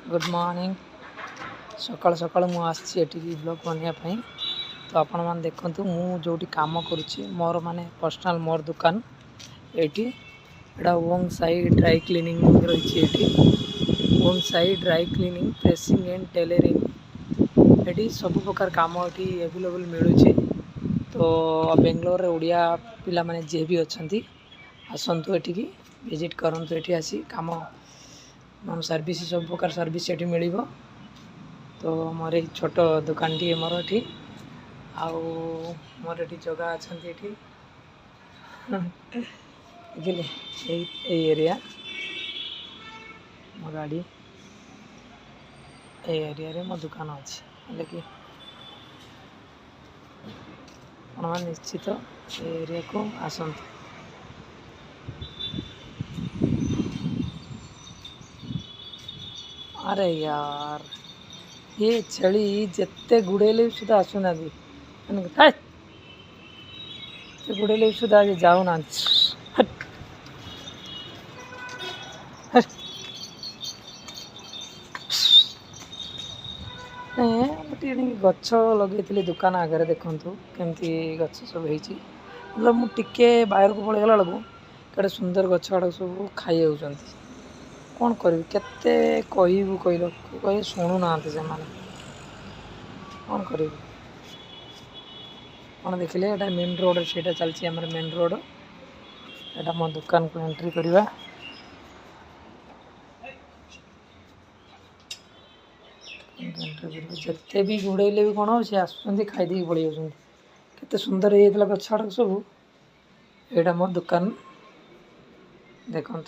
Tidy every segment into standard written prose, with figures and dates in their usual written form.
Good morning सकाल सकाल मु आसी ब्लॉग बनवाई तो आपण मैंने देखु मु जो काम करुच्ची मोर माने पर्सनल मोर दुकान ये ओंग साई ड्राई क्लीनिंग रही ओंग Sai dry cleaning pressing and tailoring ये सब प्रकार काम ये एवेलेबल मिलूँ। तो बेंगलोर ओडिया पिला माने जे भी अच्छा आसतु ये विजिट करूँ ये आसी काम हम सर्विस सब प्रकार सर्विस ये मिल। तो मोर छोट दुकान टी मोर ये आउ मोर ये जगह अच्छा ये एरिया मो गाड़ी ए एरिया रे मो दुकान अच्छे कि निश्चित एरिया को आसतु। अरे यार ये छेली जिते गुड़ेले सुधा आसुना गुड़ेले सुधा आज जाऊना गच लगे दुकान आगे देखु केमती गच सब है मतलब मुझे बाहर को पलैगला बेलू कड़े सुंदर गच आड़ सब खाई जाऊँ कौन करी केते कहबू कहल कह शुणुना से कौन कर कौन देखिले ये मेन रोड से चलती आम मेन रोड यहाँ मो दुकान को एंट्री करवा जिते भी गुड़े भी कौन सी आसुँच खाईदे पड़े जाते सुंदर होता गछड़ सब यहाँ मो दुकान देखु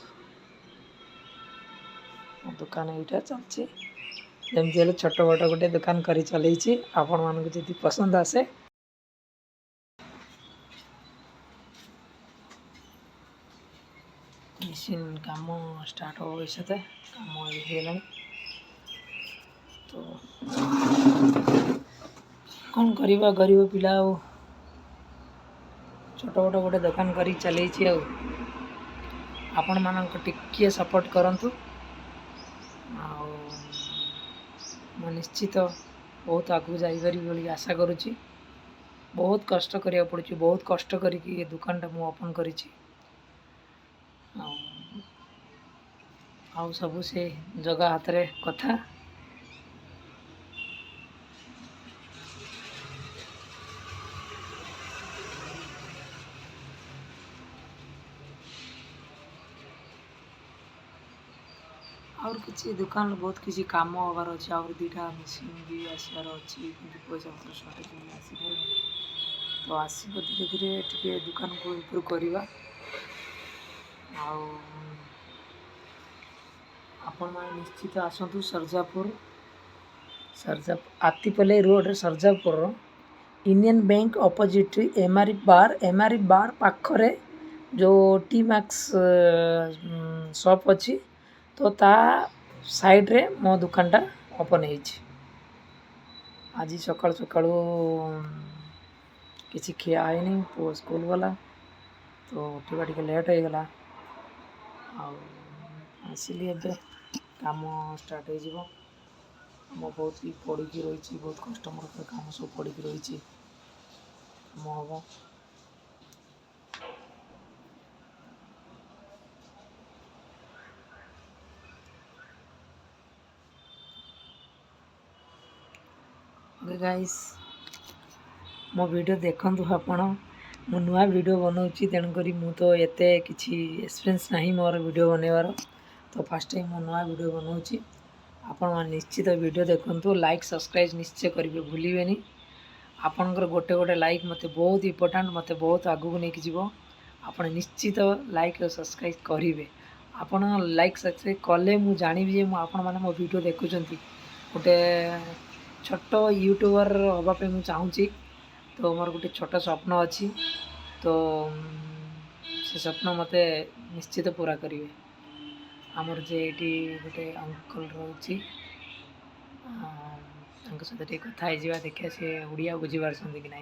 दुकान यहाँ चलती जमी छोट बट गोटे दुकान कर चलती आपण मानक जदि पसंद आसे मशीन काम स्टार्ट हो साथे काम होगा तो कौन करवा गरीब पिला छोट बट गोटे दुकान कर चलती आपण मानक टिके सपोर्ट करंतु मैं निश्चित बहुत आगू जापर बोली आशा करुच्ची। बहुत कष्ट करिया पड़ुची बहुत कष्ट करके ये दुकान टा मु ओपन करिची सब से जगह हाथ रे कथा और किसी दुकान बहुत किसी काम हबार अच्छे और दुटा मेसीन भी आसार अच्छी पैसा पत्र सर्टेज आस तो आसब धीरे धीरे टे दुकान को इम्प्रूव करवा आपण मैंने निश्चित आसतु Sarjapur Athipalli road Sarjapur Union Bank opposite MRF bar पाखरे जो टी मैक्स शॉप अच्छी तो ता साइड रे मो दुकानटा ओपन हो आज सकाल सकाल किसी खिया है नहीं पु स्कूल वाला तो उठा टे लेट हो गला आसिली एबे काम स्टार्ट हो बहुत ही पड़ी रही बहुत कस्टमर काम सब पड़ी रही काम हम गाइस मो वीडियो देखंतु आपण मु नुआ वीडियो बनाऊँगी तेणुक मु तो एते किसी एक्सपीरियंस नहीं मोर वीडियो बनवार तो फास्ट टाइम मो नुआ वीडियो बनाऊँगी आपण निश्चित वीडियो देखंतु लाइक सब्सक्राइब निश्चय करेंगे भूलिए आपणकर गोटे गोटे लाइक मते बहुत इम्पोर्टेंट मते बहुत आगू नहीं जीव आपण निश्चित लाइक और सब्सक्राइब करेंगे आपण लाइक सब्सक्राइब कले मु जानी जे आपण माने मो वीडियो देखुचंती गोटे छोट यूट्यूबर हाँपाई मुझे चाहूँगी तो मोर गोटे छोट स्वप्न अच्छी तो से स्वप्न मते निश्चित पूरा करेंगे आमर जे ये गोटे अंकल रोचे सहित टे कथा हो देखिए सी ओडिया बुझीपार कि ना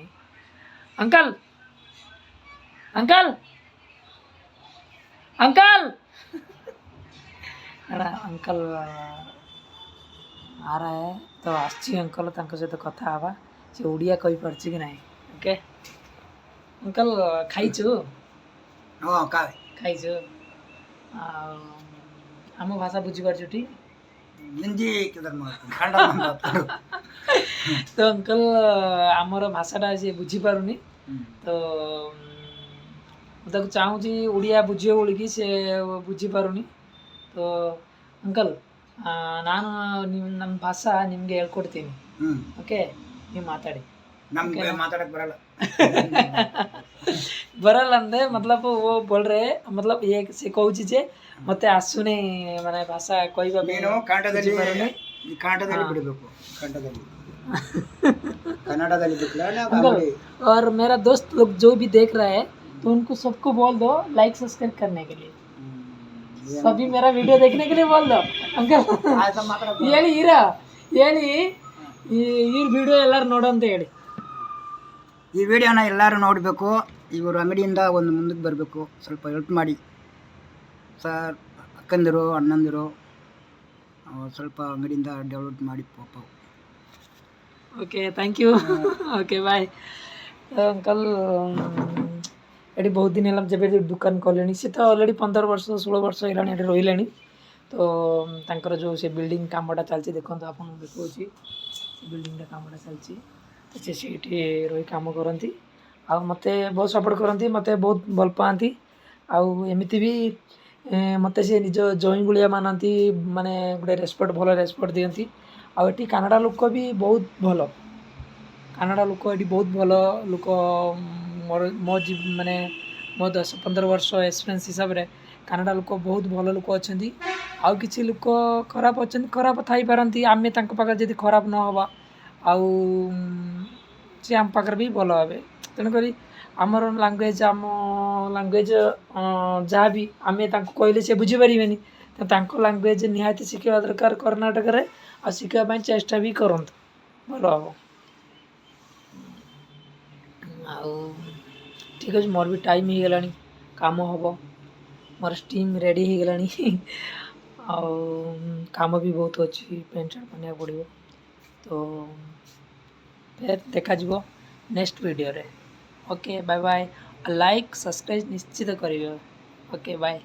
अंकल अंकल अंकल अंकल आ रहा है तो आसी अंकल सहित कथा हवा से ओडिया कही पारछि कि नहीं ओके अंकल खाइछु हाँ का खाइछु आम भाषा बुझी पारछु टी हिंदी किधर में खंडा में बात करो तो अंकल आमर भाषाटा सी बुझी पारुनी तो मुझे चाहूँगी ओडिया बुझियो बोलिकी से बुझी पारुनी तो अंकल ನಾನು ನಮ್ಮ ಭಾಷಾ ನಿಮಗೆ ಹೇಳ್ಕೊಡ್ತೀನಿ ಓಕೆ ನೀವು ಮಾತಾಡಿ ನಮ್ಗೆ ಮಾತಾಡಕ್ಕೆ ಬರಲ್ಲ ಬರಲ್ಲ ಅಂದ್ರೆ मतलब वो बोल रहे मतलब ये से कहूची जे ಮತ್ತೆ ಆಸುನೆ ಮನೆ ಭಾಷಾ କହିବା ನೀನು ಕಾಂಡದಲ್ಲಿ ಬಿಡಬೇಕು ಕಾಂಡದಲ್ಲಿ ಕನ್ನಡದಲ್ಲಿ ಬಿಟ್ರೆ और मेरा दोस्त लोग जो भी देख रहा है तो उनको सबको बोल दो लाइक सब्सक्राइब करने के लिए सभी मेरा वीडियो देखने के लिए बोल दो अंकल ಹೇಳಿ ಇರಾ ಹೇಳಿ ಈ ವಿಡಿಯೋ ಎಲ್ಲರೂ ನೋಡು ಅಂತ ಹೇಳಿ ಈ ವಿಡಿಯೋನ ಎಲ್ಲರೂ ನೋಡಬೇಕು ಇವರು ಅಂಗಡಿಯಿಂದ ಒಂದು ಮುಂದಕ್ಕೆ ಬರಬೇಕು ಸ್ವಲ್ಪ ಹೆಲ್ಪ್ ಮಾಡಿ ಸರ್ ಅಕ್ಕಂದಿರು ಅಣ್ಣಂದಿರು ಸ್ವಲ್ಪ ಅಂಗಡಿಯಿಂದ ಡೆವಲಪ್ ಮಾಡಿ ಪಾಪ okay thank you okay bye uncle एटी बहुत दिन है जब दुकान कले सी तो अलरेडी 15 वर्ष 16 वर्ष है रही तो तांकर जो से बिल्डिंग कामटा चलती देखो आप देखा बिल्डिंग कामटा चलती तो से रही काम करती आ मत बहुत सपोर्ट करती मत बहुत भल पाती आमती भी मत से निज जॉइन भाया मानती माने गोटे रेस्पेक्ट भल रेस्पेक्ट दिखती आठी कानाडा लोक भी बहुत भल कानाडा लोक ये बहुत भल लोक मो माने मो 10-15 वर्ष एक्सपीरियंस हिसाब से कानाडा लोक बहुत भल लोक अच्छा आउ कि लोक खराब अच्छा खराब थी पारती आम पाखे जब खराब न हवा आउ सी आम पाखे भी भल हे तेणुक आमर लांगुएज आम लांगुएज जहाँ भी आम कहले से बुझीपारे तो लांगुएज निहाती शिखा दरकार कर्णाटक में आ शिखापी चेष्टा भी करत भल हम ठीक अच्छे मोर भी टाइम हो गला काम हम मोर स्टीम रेडी हो गला काम भी बहुत अच्छी पेंट शर्ट पहना पड़ो तो फिर देखा नेक्स्ट वीडियो रे okay bye bye like subscribe निश्चित करियो ओके बाय।